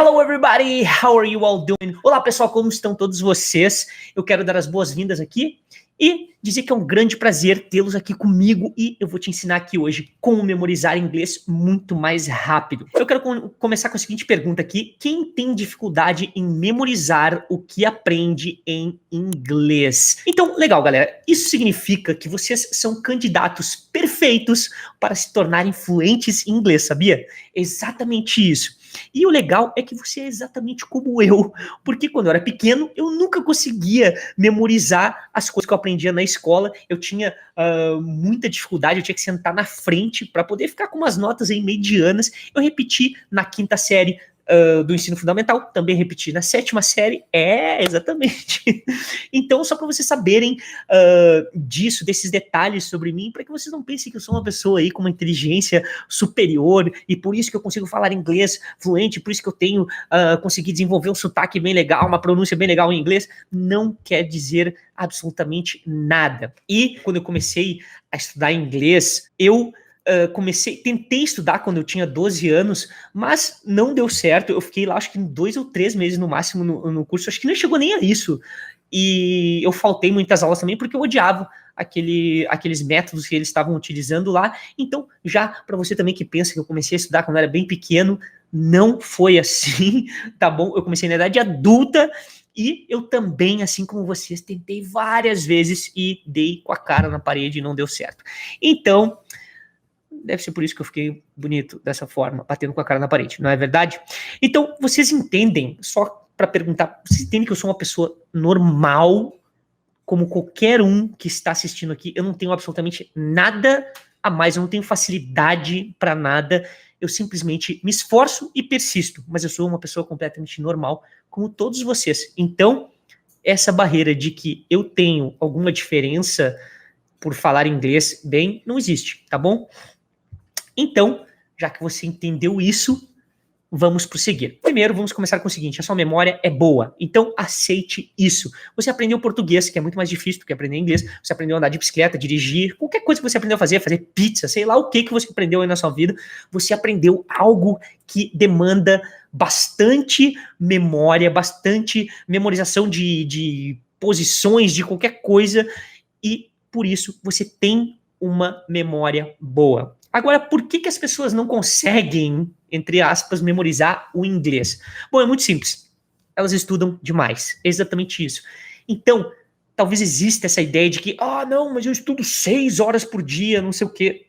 Hello everybody, how are you all doing? Olá pessoal, como estão todos vocês? Eu quero dar as boas-vindas aqui e dizer que é um grande prazer tê-los aqui comigo e eu vou te ensinar aqui hoje como memorizar inglês muito mais rápido. Eu quero começar com a seguinte pergunta aqui: quem tem dificuldade em memorizar o que aprende em inglês? Então, legal galera, isso significa que vocês são candidatos perfeitos para se tornarem fluentes em inglês, sabia? Exatamente isso. E o legal é que você é exatamente como eu, porque quando eu era pequeno, eu nunca conseguia memorizar as coisas que eu aprendia na escola. Eu tinha muita dificuldade, eu tinha que sentar na frente para poder ficar com umas notas aí medianas. Eu repeti na quinta série do ensino fundamental, também repeti na sétima série, exatamente. Então, só para vocês saberem disso, desses detalhes sobre mim, para que vocês não pensem que eu sou uma pessoa aí com uma inteligência superior, e por isso que eu consigo falar inglês fluente, por isso que eu tenho conseguido desenvolver um sotaque bem legal, uma pronúncia bem legal em inglês, não quer dizer absolutamente nada. E quando eu comecei a estudar inglês, eu tentei estudar quando eu tinha 12 anos, mas não deu certo. Eu fiquei lá, acho que 2 ou 3 meses no máximo no curso, acho que não chegou nem a isso. E eu faltei muitas aulas também porque eu odiava aqueles métodos que eles estavam utilizando lá. Então, já para você também que pensa que eu comecei a estudar quando eu era bem pequeno, não foi assim, tá bom? Eu comecei na idade adulta e eu também, assim como vocês, tentei várias vezes e dei com a cara na parede e não deu certo. Então, deve ser por isso que eu fiquei bonito dessa forma, batendo com a cara na parede, não é verdade? Então, vocês entendem, só para perguntar, vocês entendem que eu sou uma pessoa normal, como qualquer um que está assistindo aqui? Eu não tenho absolutamente nada a mais, eu não tenho facilidade para nada, eu simplesmente me esforço e persisto, mas eu sou uma pessoa completamente normal, como todos vocês. Então, essa barreira de que eu tenho alguma diferença por falar inglês bem, não existe, tá bom? Então, já que você entendeu isso, vamos prosseguir. Primeiro, vamos começar com o seguinte: a sua memória é boa, então aceite isso. Você aprendeu português, que é muito mais difícil do que aprender inglês, você aprendeu a andar de bicicleta, dirigir, qualquer coisa que você aprendeu a fazer pizza, sei lá o que você aprendeu aí na sua vida, você aprendeu algo que demanda bastante memória, bastante memorização de posições, de qualquer coisa, e por isso você tem uma memória boa. Agora, por que as pessoas não conseguem, entre aspas, memorizar o inglês? Bom, é muito simples. Elas estudam demais. É exatamente isso. Então, talvez exista essa ideia de que, não, mas eu estudo 6 horas por dia, não sei o quê.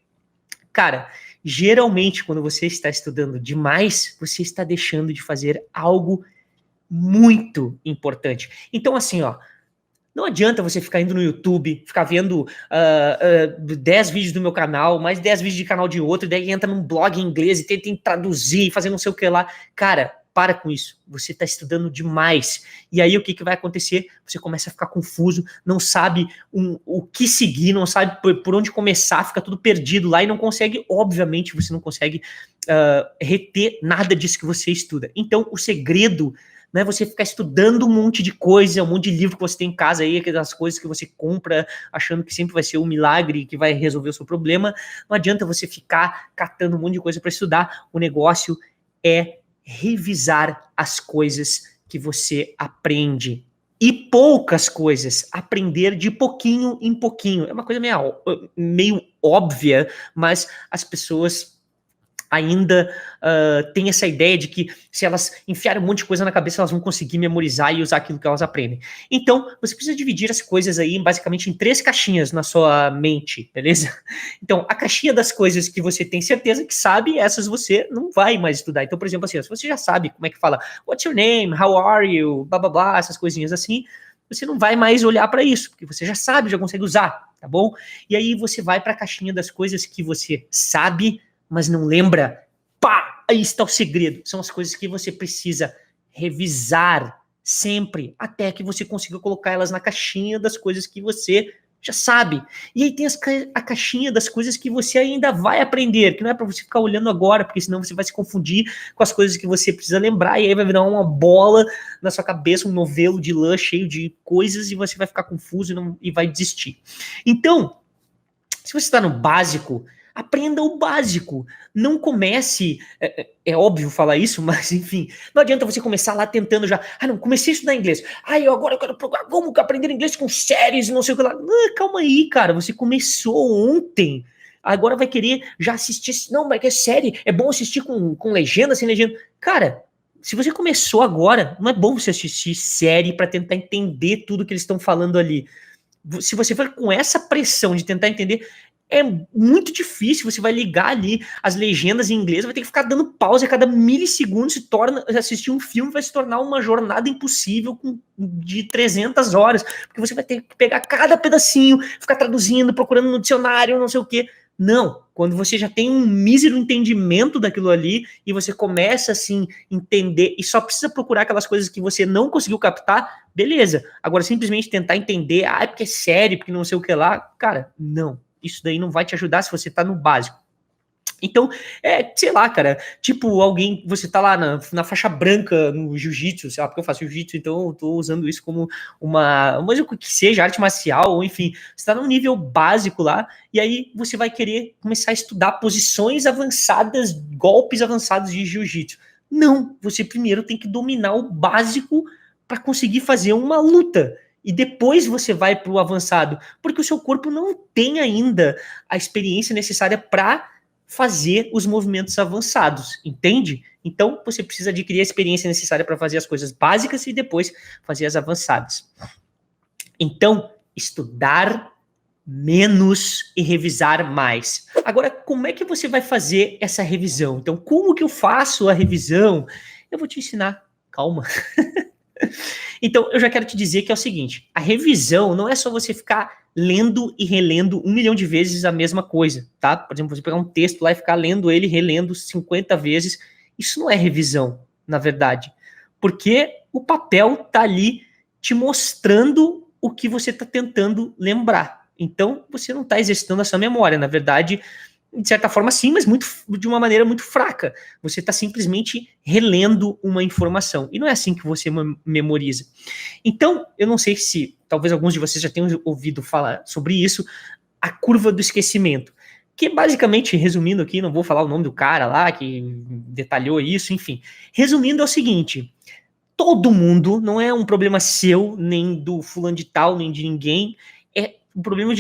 Cara, geralmente, quando você está estudando demais, você está deixando de fazer algo muito importante. Então, assim, não adianta você ficar indo no YouTube, ficar vendo 10 vídeos do meu canal, mais 10 vídeos de canal de outro, e daí entra num blog em inglês e tenta traduzir, fazer não sei o que lá. Cara, para com isso. Você está estudando demais. E aí o que vai acontecer? Você começa a ficar confuso, não sabe o que seguir, não sabe por onde começar, fica tudo perdido lá e não consegue, obviamente, você não consegue reter nada disso que você estuda. Então, o segredo não é você ficar estudando um monte de coisa, um monte de livro que você tem em casa aí, aquelas coisas que você compra achando que sempre vai ser um milagre que vai resolver o seu problema. Não adianta você ficar catando um monte de coisa para estudar. O negócio é revisar as coisas que você aprende. E poucas coisas, aprender de pouquinho em pouquinho. É uma coisa meio óbvia, mas as pessoas ainda tem essa ideia de que se elas enfiarem um monte de coisa na cabeça, elas vão conseguir memorizar e usar aquilo que elas aprendem. Então, você precisa dividir as coisas aí basicamente em 3 caixinhas na sua mente, beleza? Então, a caixinha das coisas que você tem certeza que sabe, essas você não vai mais estudar. Então, por exemplo, assim, se você já sabe como é que fala what's your name, how are you, blá blá blá, essas coisinhas assim, você não vai mais olhar para isso, porque você já sabe, já consegue usar, tá bom? E aí você vai para a caixinha das coisas que você sabe, mas não lembra. Pá! Aí está o segredo. São as coisas que você precisa revisar sempre, até que você consiga colocar elas na caixinha das coisas que você já sabe. E aí tem a caixinha das coisas que você ainda vai aprender, que não é para você ficar olhando agora, porque senão você vai se confundir com as coisas que você precisa lembrar, e aí vai virar uma bola na sua cabeça, um novelo de lã cheio de coisas, e você vai ficar confuso e vai desistir. Então, se você está no básico, Aprenda o básico. Não comece. É óbvio falar isso, mas enfim. Não adianta você começar lá tentando já. Ah, não, comecei a estudar inglês. Ah, agora eu quero. Vamos aprender inglês com séries e não sei o que lá. Calma aí, cara. Você começou ontem. Agora vai querer já assistir. Não, mas é série. É bom assistir com legenda, sem legenda. Cara, se você começou agora, não é bom você assistir série para tentar entender tudo que eles estão falando ali. Se você for com essa pressão de tentar entender, é muito difícil. Você vai ligar ali as legendas em inglês, vai ter que ficar dando pausa a cada milissegundo, assistir um filme vai se tornar uma jornada impossível de 300 horas, porque você vai ter que pegar cada pedacinho, ficar traduzindo, procurando no dicionário, não sei o quê. Não, quando você já tem um mísero entendimento daquilo ali e você começa assim entender e só precisa procurar aquelas coisas que você não conseguiu captar, beleza. Agora simplesmente tentar entender, é porque é série, porque não sei o que lá, cara, não. Isso daí não vai te ajudar se você tá no básico. Então, sei lá, cara, tipo, você tá lá na faixa branca no jiu-jitsu, sei lá, porque eu faço jiu-jitsu, então eu tô usando isso como mas que seja arte marcial, ou enfim, você tá num nível básico lá, e aí você vai querer começar a estudar posições avançadas, golpes avançados de jiu-jitsu. Não, você primeiro tem que dominar o básico para conseguir fazer uma luta. E depois você vai para o avançado, porque o seu corpo não tem ainda a experiência necessária para fazer os movimentos avançados, entende? Então, você precisa adquirir a experiência necessária para fazer as coisas básicas e depois fazer as avançadas. Então, estudar menos e revisar mais. Agora, como é que você vai fazer essa revisão? Então, como que eu faço a revisão? Eu vou te ensinar. Calma. Então, eu já quero te dizer que é o seguinte, a revisão não é só você ficar lendo e relendo 1 milhão de vezes a mesma coisa, tá? Por exemplo, você pegar um texto lá e ficar lendo ele, relendo 50 vezes, isso não é revisão, na verdade, porque o papel tá ali te mostrando o que você está tentando lembrar. Então, você não está exercitando a sua memória, na verdade, de certa forma sim, mas de uma maneira muito fraca. Você está simplesmente relendo uma informação. E não é assim que você memoriza. Então, eu não sei se, talvez alguns de vocês já tenham ouvido falar sobre isso, a curva do esquecimento. Que basicamente, resumindo aqui, não vou falar o nome do cara lá que detalhou isso, enfim. Resumindo é o seguinte, todo mundo, não é um problema seu, nem do fulano de tal, nem de ninguém, é um problema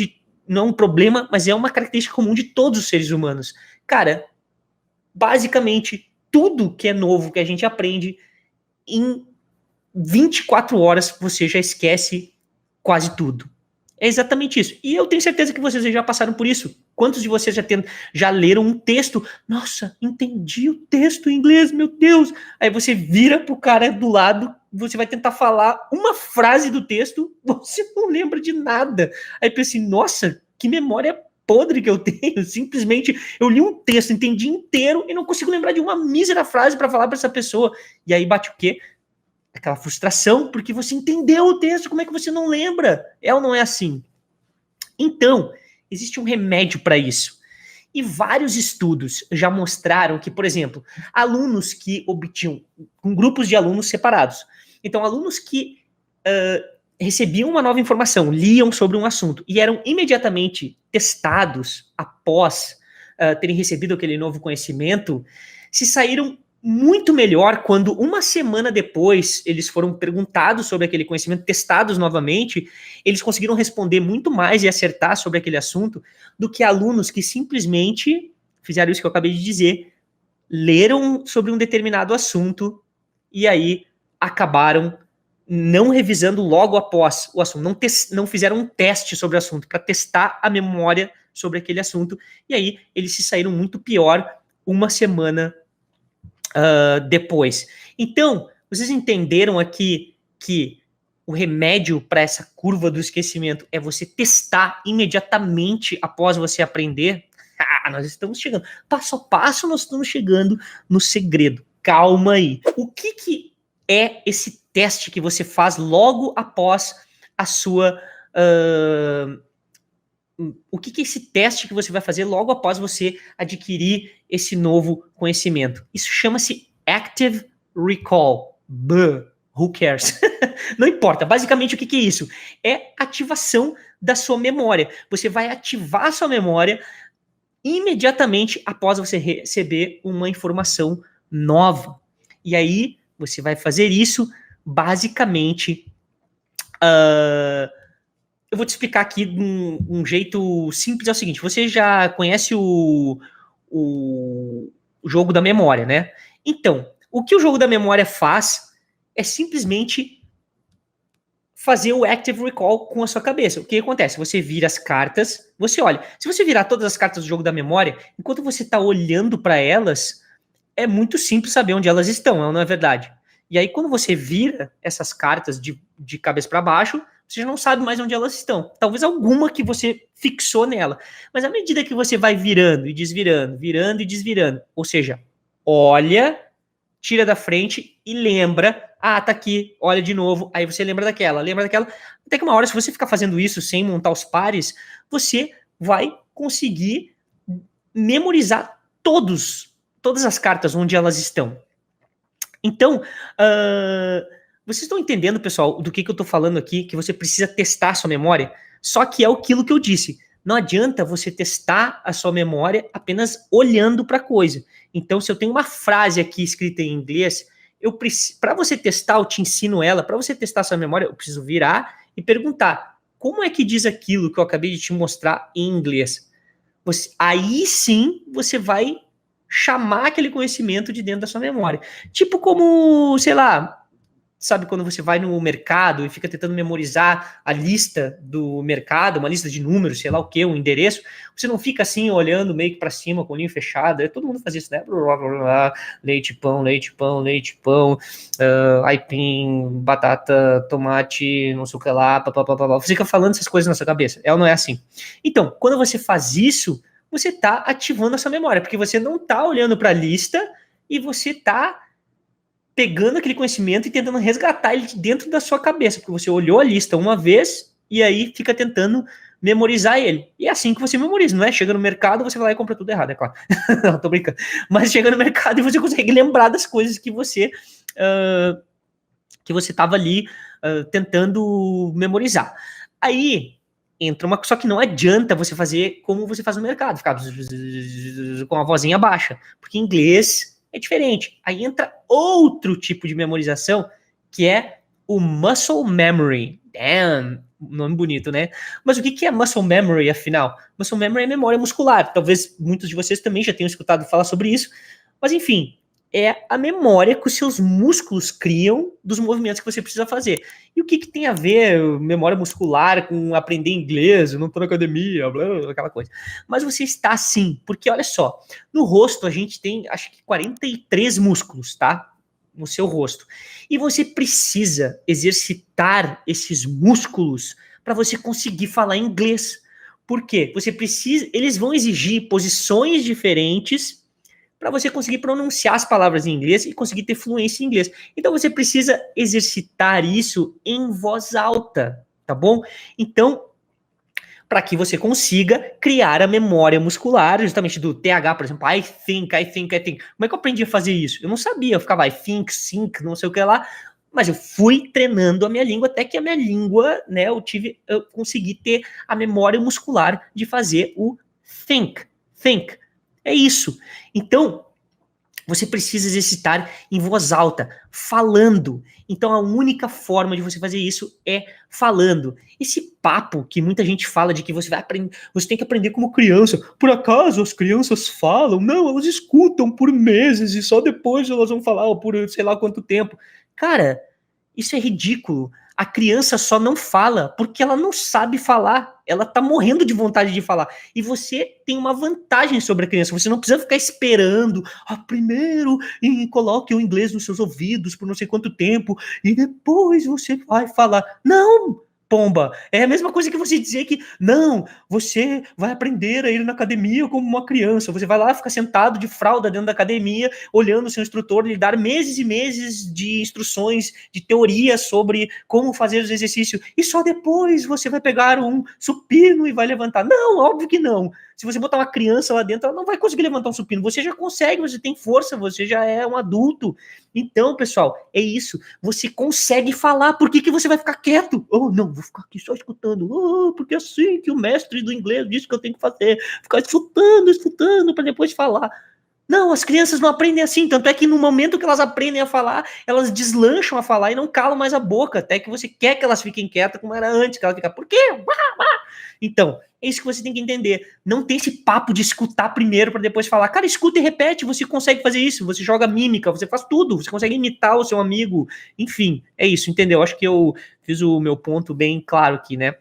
não é um problema, mas é uma característica comum de todos os seres humanos. Cara, basicamente, tudo que é novo que a gente aprende, em 24 horas você já esquece quase tudo. É exatamente isso. E eu tenho certeza que vocês já passaram por isso. Quantos de vocês já leram um texto? Nossa, entendi o texto em inglês, meu Deus. Aí você vira pro cara do lado, você vai tentar falar uma frase do texto, você não lembra de nada. Aí pensa assim, nossa, que memória podre que eu tenho. Simplesmente eu li um texto, entendi inteiro e não consigo lembrar de uma mísera frase para falar para essa pessoa. E aí bate o quê? Aquela frustração, porque você entendeu o texto, como é que você não lembra? É ou não é assim? Então, existe um remédio para isso. E vários estudos já mostraram que, por exemplo, alunos que obtinham, com grupos de alunos separados. Então, alunos que recebiam uma nova informação, liam sobre um assunto e eram imediatamente testados após terem recebido aquele novo conhecimento, se saíram muito melhor quando uma semana depois eles foram perguntados sobre aquele conhecimento, testados novamente, eles conseguiram responder muito mais e acertar sobre aquele assunto do que alunos que simplesmente fizeram isso que eu acabei de dizer, leram sobre um determinado assunto e aí acabaram não revisando logo após o assunto, não fizeram um teste sobre o assunto para testar a memória sobre aquele assunto, e aí eles se saíram muito pior uma semana depois. Então, vocês entenderam aqui que o remédio para essa curva do esquecimento é você testar imediatamente após você aprender? Nós estamos chegando. Passo a passo, nós estamos chegando no segredo. Calma aí. O que é esse teste que você faz logo após a sua... o que é esse teste que você vai fazer logo após você adquirir esse novo conhecimento? Isso chama-se Active Recall. Who cares? Não importa. Basicamente, o que é isso? É ativação da sua memória. Você vai ativar a sua memória imediatamente após você receber uma informação nova. E aí você vai fazer isso basicamente. Eu vou te explicar aqui de um jeito simples. É o seguinte: você já conhece o jogo da memória, né? Então, o que o jogo da memória faz é simplesmente fazer o Active Recall com a sua cabeça. O que acontece? Você vira as cartas, você olha. Se você virar todas as cartas do jogo da memória, enquanto você está olhando para elas, é muito simples saber onde elas estão, não é verdade? E aí, quando você vira essas cartas de cabeça para baixo, você já não sabe mais onde elas estão. Talvez alguma que você fixou nela. Mas à medida que você vai virando e desvirando, virando e desvirando, ou seja, olha, tira da frente e lembra. Ah, tá aqui, olha de novo. Aí você lembra daquela. Até que uma hora, se você ficar fazendo isso sem montar os pares, você vai conseguir memorizar todas as cartas onde elas estão. Então, vocês estão entendendo, pessoal, do que eu tô falando aqui, que você precisa testar a sua memória? Só que é aquilo que eu disse. Não adianta você testar a sua memória apenas olhando para a coisa. Então, se eu tenho uma frase aqui escrita em inglês, para você testar, eu te ensino ela. Para você testar a sua memória, eu preciso virar e perguntar: como é que diz aquilo que eu acabei de te mostrar em inglês? Aí sim você vai chamar aquele conhecimento de dentro da sua memória. Tipo como, sei lá, sabe quando você vai no mercado e fica tentando memorizar a lista do mercado, uma lista de números, sei lá o que, um endereço, você não fica assim olhando meio que para cima com o olhinho fechado, todo mundo faz isso, né? Leite, pão, leite, pão, leite, pão, aipim, batata, tomate, não sei o que lá, papapá. Você fica falando essas coisas na sua cabeça, é ou não é assim? Então, quando você faz isso, você está ativando a sua memória, porque você não está olhando para a lista e você está pegando aquele conhecimento e tentando resgatar ele de dentro da sua cabeça, porque você olhou a lista uma vez e aí fica tentando memorizar ele. E é assim que você memoriza, não é? Chega no mercado, você vai lá e compra tudo errado, é claro. Não, tô brincando. Mas chega no mercado e você consegue lembrar das coisas que você estava ali tentando memorizar. Aí entra uma... Só que não adianta você fazer como você faz no mercado, ficar com a vozinha baixa, porque em inglês é diferente. Aí entra outro tipo de memorização, que é o muscle memory. Damn, nome bonito, né? Mas o que é muscle memory, afinal? Muscle memory é memória muscular. Talvez muitos de vocês também já tenham escutado falar sobre isso. Mas enfim, é a memória que os seus músculos criam dos movimentos que você precisa fazer. E o que tem a ver memória muscular com aprender inglês, não tô na academia, blá, blá, aquela coisa. Mas você está sim, porque olha só, no rosto a gente tem, acho que 43 músculos, tá? No seu rosto. E você precisa exercitar esses músculos para você conseguir falar inglês. Por quê? Você precisa, eles vão exigir posições diferentes para você conseguir pronunciar as palavras em inglês e conseguir ter fluência em inglês. Então você precisa exercitar isso em voz alta, tá bom? Então, para que você consiga criar a memória muscular, justamente do TH, por exemplo, I think. Como é que eu aprendi a fazer isso? Eu não sabia, eu ficava I think, não sei o que lá, mas eu fui treinando a minha língua até que a minha língua, né, eu consegui ter a memória muscular de fazer o think. É isso. Então, você precisa exercitar em voz alta, falando. Então, a única forma de você fazer isso é falando. Esse papo que muita gente fala de que você vai aprender, você tem que aprender como criança. Por acaso as crianças falam? Não, elas escutam por meses e só depois elas vão falar por sei lá quanto tempo. Cara, isso é ridículo. A criança só não fala porque ela não sabe falar. Ela tá morrendo de vontade de falar. E você tem uma vantagem sobre a criança. Você não precisa ficar esperando. Primeiro coloque o inglês nos seus ouvidos por não sei quanto tempo e depois você vai falar. Não! Pomba, é a mesma coisa que você dizer que não, você vai aprender a ir na academia como uma criança, você vai lá ficar sentado de fralda dentro da academia, olhando o seu instrutor lhe dar meses e meses de instruções, de teoria sobre como fazer os exercícios, e só depois você vai pegar um supino e vai levantar. Não, óbvio que não. Se você botar uma criança lá dentro, ela não vai conseguir levantar um supino. Você já consegue, você tem força, você já é um adulto. Então, pessoal, é isso. Você consegue falar. Por que você vai ficar quieto? Oh, não, vou ficar aqui só escutando. Oh, porque é assim que o mestre do inglês disse que eu tenho que fazer. Ficar escutando para depois falar. Não, as crianças não aprendem assim, tanto é que no momento que elas aprendem a falar, elas deslancham a falar e não calam mais a boca, até que você quer que elas fiquem quietas como era antes, que ela fica, por quê? Então, é isso que você tem que entender. Não tem esse papo de escutar primeiro para depois falar. Cara, escuta e repete, você consegue fazer isso, você joga mímica, você faz tudo, você consegue imitar o seu amigo, enfim, é isso, entendeu? Acho que eu fiz o meu ponto bem claro aqui, né?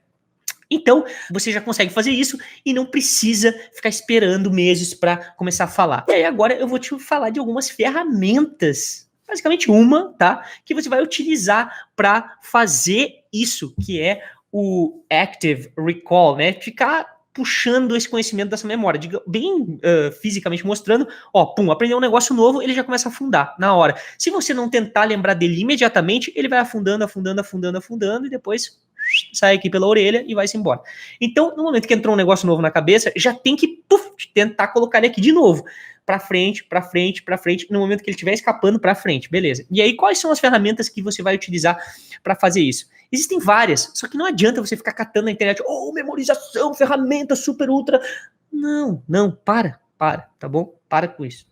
Então, você já consegue fazer isso e não precisa ficar esperando meses para começar a falar. E aí agora eu vou te falar de algumas ferramentas, basicamente uma, tá? Que você vai utilizar para fazer isso, que é o Active Recall, né? Ficar puxando esse conhecimento dessa memória, bem fisicamente mostrando, ó, pum, aprendeu um negócio novo, ele já começa a afundar na hora. Se você não tentar lembrar dele imediatamente, ele vai afundando, e depois sai aqui pela orelha e vai-se embora. Então, no momento que entrou um negócio novo na cabeça, já tem que tentar colocar ele aqui de novo. Pra frente, no momento que ele estiver escapando pra frente, beleza. E aí, quais são as ferramentas que você vai utilizar para fazer isso? Existem várias, só que não adianta você ficar catando na internet, memorização, ferramenta super ultra. Não, para, tá bom? Para com isso.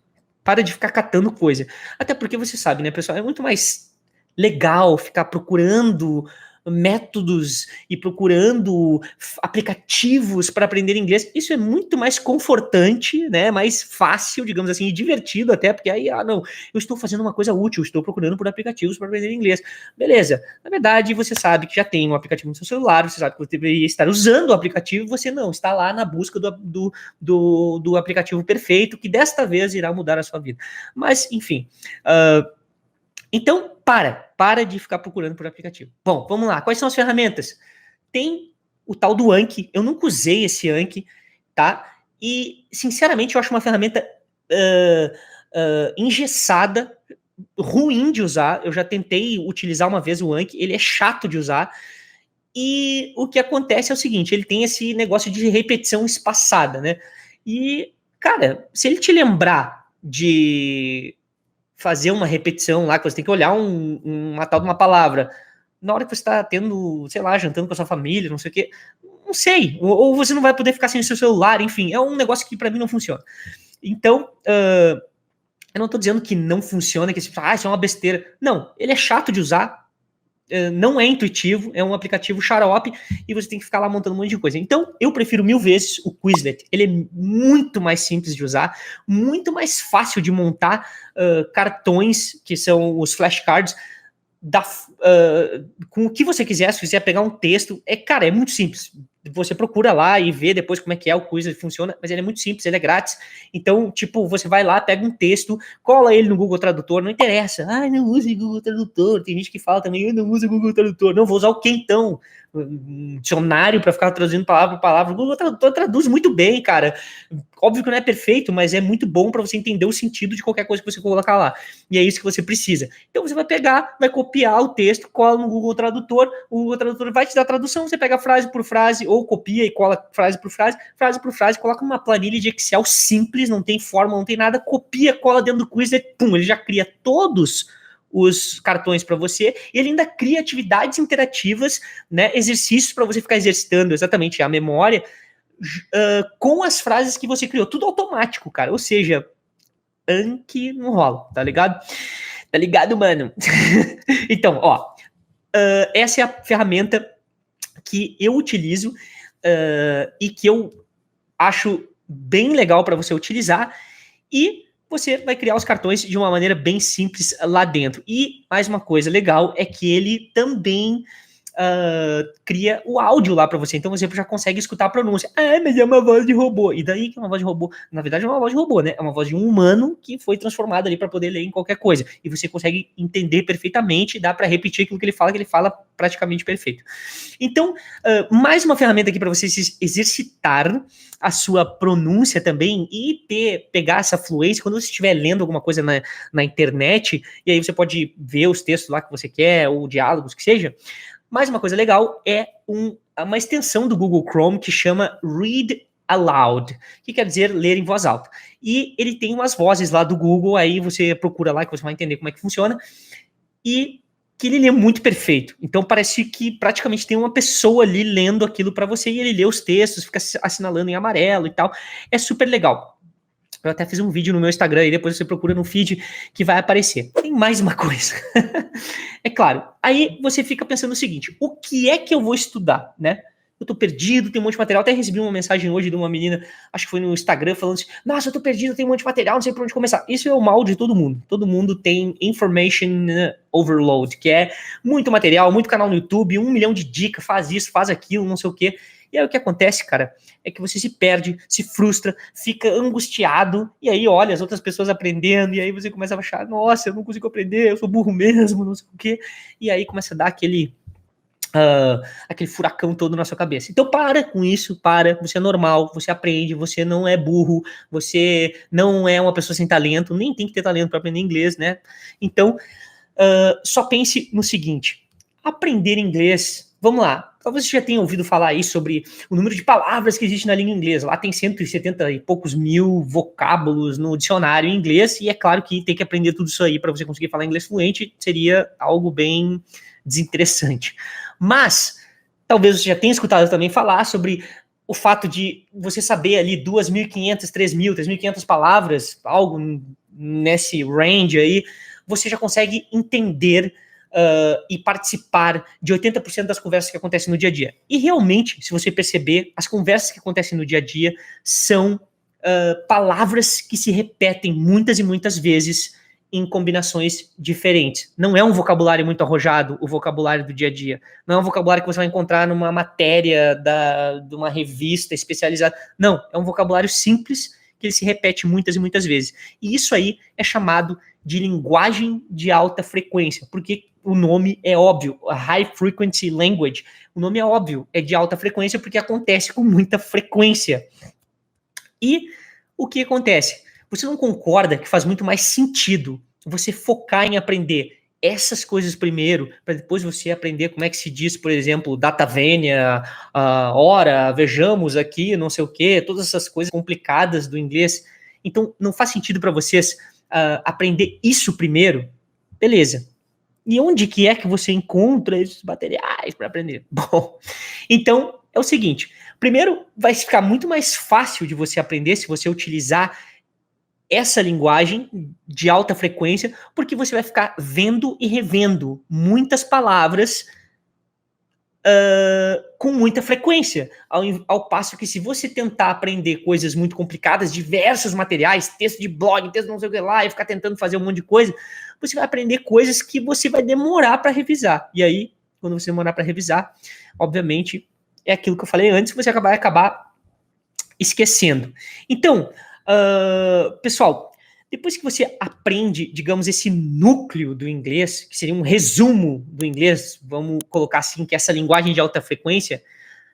Para de ficar catando coisa. Até porque você sabe, né, pessoal, é muito mais legal ficar procurando métodos e procurando aplicativos para aprender inglês. Isso é muito mais confortante, né? Mais fácil, digamos assim, e divertido até, porque aí, não, eu estou fazendo uma coisa útil, estou procurando por aplicativos para aprender inglês. Beleza. Na verdade, você sabe que já tem um aplicativo no seu celular, você sabe que você deveria estar usando o aplicativo e você não, está lá na busca do aplicativo perfeito, que desta vez irá mudar a sua vida. Mas, enfim, então, para de ficar procurando por aplicativo. Bom, vamos lá. Quais são as ferramentas? Tem o tal do Anki. Eu nunca usei esse Anki, tá? E, sinceramente, eu acho uma ferramenta engessada, ruim de usar. Eu já tentei utilizar uma vez o Anki. Ele é chato de usar. E o que acontece é o seguinte, ele tem esse negócio de repetição espaçada, né? E, cara, se ele te lembrar de fazer uma repetição lá, que você tem que olhar uma tal de uma palavra, na hora que você está tendo, sei lá, jantando com a sua família, não sei o quê, não sei, ou você não vai poder ficar sem o seu celular, enfim, é um negócio que para mim não funciona. Então, eu não estou dizendo que não funciona, que isso é uma besteira. Não, ele é chato de usar, não é intuitivo, é um aplicativo xarope e você tem que ficar lá montando um monte de coisa. Então, eu prefiro 1000 vezes o Quizlet. Ele é muito mais simples de usar, muito mais fácil de montar cartões, que são os flashcards, com o que você quiser. Se quiser pegar um texto, cara, é muito simples. Você procura lá e vê depois como é que é o Quizlet, funciona, mas ele é muito simples, ele é grátis. Então, tipo, você vai lá, pega um texto, cola ele no Google Tradutor, não interessa. Não use Google Tradutor. Tem gente que fala também, eu não uso Google Tradutor. Não, vou usar o quê então? Um dicionário para ficar traduzindo palavra por palavra. O Google Tradutor traduz muito bem, cara. Óbvio que não é perfeito, mas é muito bom para você entender o sentido de qualquer coisa que você colocar lá. E é isso que você precisa. Então você vai pegar, vai copiar o texto, cola no Google Tradutor, o Google Tradutor vai te dar a tradução, você pega frase por frase, ou copia e cola frase por frase, coloca numa planilha de Excel simples, não tem forma, não tem nada, copia, cola dentro do Quizlet, pum, ele já cria todos os cartões para você, e ele ainda cria atividades interativas, né, exercícios para você ficar exercitando exatamente a memória com as frases que você criou, tudo automático, cara, ou seja, Anki não rola, tá ligado? Tá ligado, mano? Então, ó, essa é a ferramenta que eu utilizo e que eu acho bem legal para você utilizar, e você vai criar os cartões de uma maneira bem simples lá dentro. E mais uma coisa legal é que ele também cria o áudio lá para você, então você já consegue escutar a pronúncia. Mas é uma voz de robô. E daí que é uma voz de robô? Na verdade é uma voz de robô, né? É uma voz de um humano que foi transformada ali para poder ler em qualquer coisa. E você consegue entender perfeitamente, dá para repetir aquilo que ele fala praticamente perfeito. Então, mais uma ferramenta aqui para você exercitar a sua pronúncia também e pegar essa fluência quando você estiver lendo alguma coisa na internet, e aí você pode ver os textos lá que você quer, ou diálogos, que seja. Mais uma coisa legal é uma extensão do Google Chrome que chama Read aloud, que quer dizer ler em voz alta. E ele tem umas vozes lá do Google, aí você procura lá que você vai entender como é que funciona, e que ele lê muito perfeito. Então parece que praticamente tem uma pessoa ali lendo aquilo para você, e ele lê os textos, fica assinalando em amarelo e tal. É super legal. Eu até fiz um vídeo no meu Instagram e depois você procura no feed que vai aparecer. Tem mais uma coisa. É claro, aí você fica pensando o seguinte, o que é que eu vou estudar, né? Eu tô perdido, tem um monte de material. Até recebi uma mensagem hoje de uma menina, acho que foi no Instagram, falando assim, nossa, eu tô perdido, tem um monte de material, não sei por onde começar. Isso é o mal de todo mundo. Todo mundo tem information overload, que é muito material, muito canal no YouTube, 1 milhão de dicas, faz isso, faz aquilo, não sei o quê. E aí o que acontece, cara, é que você se perde, se frustra, fica angustiado, e aí olha as outras pessoas aprendendo, e aí você começa a achar, nossa, eu não consigo aprender, eu sou burro mesmo, não sei o quê. E aí começa a dar aquele furacão todo na sua cabeça. Então para com isso, você é normal, você aprende, você não é burro, você não é uma pessoa sem talento, nem tem que ter talento para aprender inglês, né? Então, só pense no seguinte, aprender inglês, vamos lá, talvez você já tenha ouvido falar aí sobre o número de palavras que existe na língua inglesa, lá tem 170 e poucos mil vocábulos no dicionário em inglês, e é claro que tem que aprender tudo isso aí para você conseguir falar inglês fluente, seria algo bem desinteressante. Mas, talvez você já tenha escutado também falar sobre o fato de você saber ali 2.500, 3.500 palavras, algo nesse range aí, você já consegue entender e participar de 80% das conversas que acontecem no dia a dia. E realmente, se você perceber, as conversas que acontecem no dia a dia são palavras que se repetem muitas e muitas vezes em combinações diferentes. Não é um vocabulário muito arrojado, o vocabulário do dia a dia. Não é um vocabulário que você vai encontrar numa matéria de uma revista especializada. Não, é um vocabulário simples que ele se repete muitas e muitas vezes. E isso aí é chamado de linguagem de alta frequência, porque o nome é óbvio, a High Frequency Language, o nome é óbvio, é de alta frequência porque acontece com muita frequência. E o que acontece? Você não concorda que faz muito mais sentido você focar em aprender essas coisas primeiro, para depois você aprender como é que se diz, por exemplo, data venia, ora, vejamos aqui, não sei o quê, todas essas coisas complicadas do inglês. Então, não faz sentido para vocês aprender isso primeiro? Beleza. E onde que é que você encontra esses materiais para aprender? Bom, então é o seguinte, primeiro vai ficar muito mais fácil de você aprender se você utilizar essa linguagem de alta frequência, porque você vai ficar vendo e revendo muitas palavras com muita frequência, ao passo que se você tentar aprender coisas muito complicadas, diversos materiais, texto de blog, texto não sei o que lá, e ficar tentando fazer um monte de coisa, você vai aprender coisas que você vai demorar para revisar. E aí, quando você demorar para revisar, obviamente, é aquilo que eu falei antes, você vai acabar esquecendo. Então, pessoal, depois que você aprende, digamos, esse núcleo do inglês, que seria um resumo do inglês, vamos colocar assim, que é essa linguagem de alta frequência,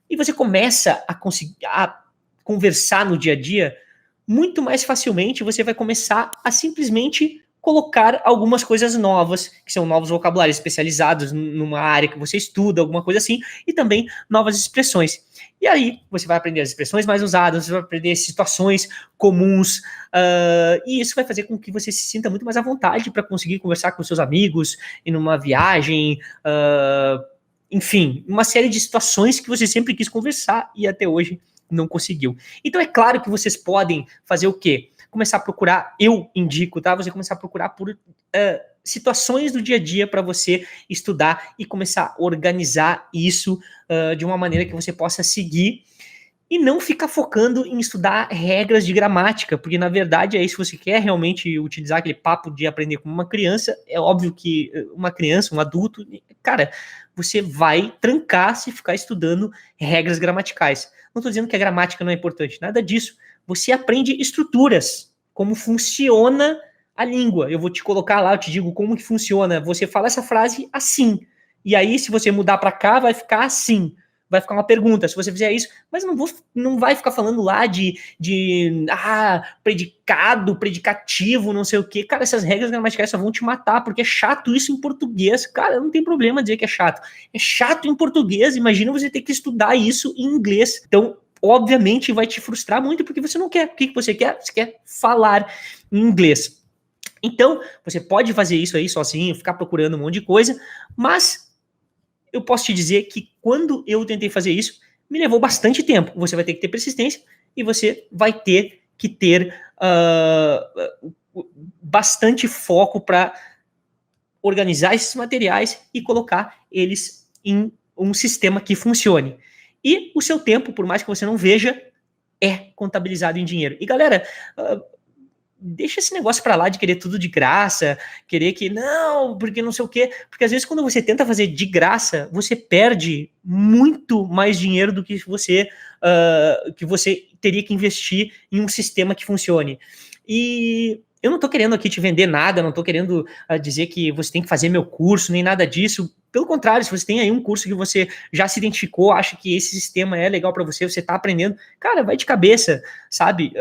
e você começa a conseguir conversar no dia a dia, muito mais facilmente você vai começar a simplesmente colocar algumas coisas novas, que são novos vocabulários especializados numa área que você estuda, alguma coisa assim, e também novas expressões. E aí você vai aprender as expressões mais usadas, você vai aprender situações comuns, e isso vai fazer com que você se sinta muito mais à vontade para conseguir conversar com seus amigos, em uma viagem, enfim, uma série de situações que você sempre quis conversar e até hoje não conseguiu. Então é claro que vocês podem fazer o quê? Começar a procurar, eu indico, tá? Você começar a procurar por situações do dia a dia para você estudar e começar a organizar isso de uma maneira que você possa seguir e não ficar focando em estudar regras de gramática, porque na verdade é isso, se você quer realmente utilizar aquele papo de aprender como uma criança, é óbvio que uma criança, um adulto, cara, você vai trancar se ficar estudando regras gramaticais. Não estou dizendo que a gramática não é importante, nada disso. Você aprende estruturas, como funciona a língua. Eu vou te colocar lá, eu te digo como que funciona. Você fala essa frase assim, e aí se você mudar para cá, vai ficar assim. Vai ficar uma pergunta, se você fizer isso, mas não vai ficar falando lá de predicado, predicativo, não sei o quê. Cara, essas regras gramaticais só vão te matar, porque é chato isso em português. Cara, não tem problema dizer que é chato. É chato em português, imagina você ter que estudar isso em inglês. Então, obviamente vai te frustrar muito, porque você não quer. O que você quer? Você quer falar em inglês. Então, você pode fazer isso aí sozinho, ficar procurando um monte de coisa, mas eu posso te dizer que quando eu tentei fazer isso, me levou bastante tempo. Você vai ter que ter persistência e você vai ter que ter bastante foco para organizar esses materiais e colocar eles em um sistema que funcione. E o seu tempo, por mais que você não veja, é contabilizado em dinheiro. E galera, deixa esse negócio para lá de querer tudo de graça, querer que não, porque não sei o quê. Porque às vezes quando você tenta fazer de graça, você perde muito mais dinheiro do que você teria que investir em um sistema que funcione. E eu não tô querendo aqui te vender nada, não tô querendo dizer que você tem que fazer meu curso, nem nada disso. Pelo contrário, se você tem aí um curso que você já se identificou, acha que esse sistema é legal para você, você tá aprendendo, cara, vai de cabeça, sabe?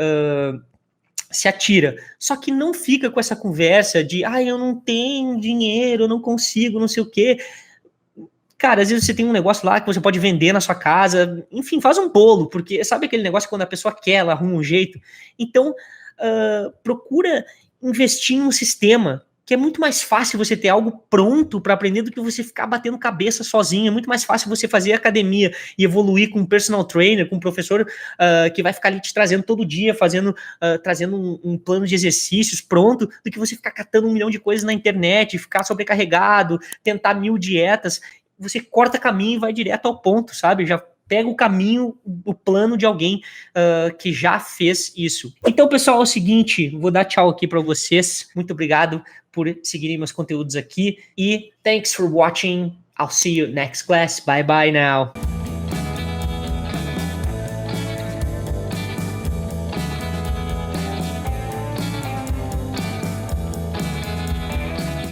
Se atira. Só que não fica com essa conversa de, eu não tenho dinheiro, eu não consigo, não sei o quê. Cara, às vezes você tem um negócio lá que você pode vender na sua casa, enfim, faz um bolo, porque sabe aquele negócio quando a pessoa quer, ela arruma um jeito. Então, procura investir em um sistema que é muito mais fácil você ter algo pronto para aprender do que você ficar batendo cabeça sozinho. É muito mais fácil você fazer academia e evoluir com um personal trainer, com um professor que vai ficar ali te trazendo todo dia, trazendo um plano de exercícios pronto, do que você ficar catando 1 milhão de coisas na internet, ficar sobrecarregado, tentar 1000 dietas. Você corta caminho e vai direto ao ponto, sabe? Já pega o caminho, o plano de alguém que já fez isso. Então, pessoal, é o seguinte, vou dar tchau aqui para vocês. Muito obrigado por seguirem meus conteúdos aqui. E thanks for watching. I'll see you next class. Bye bye now.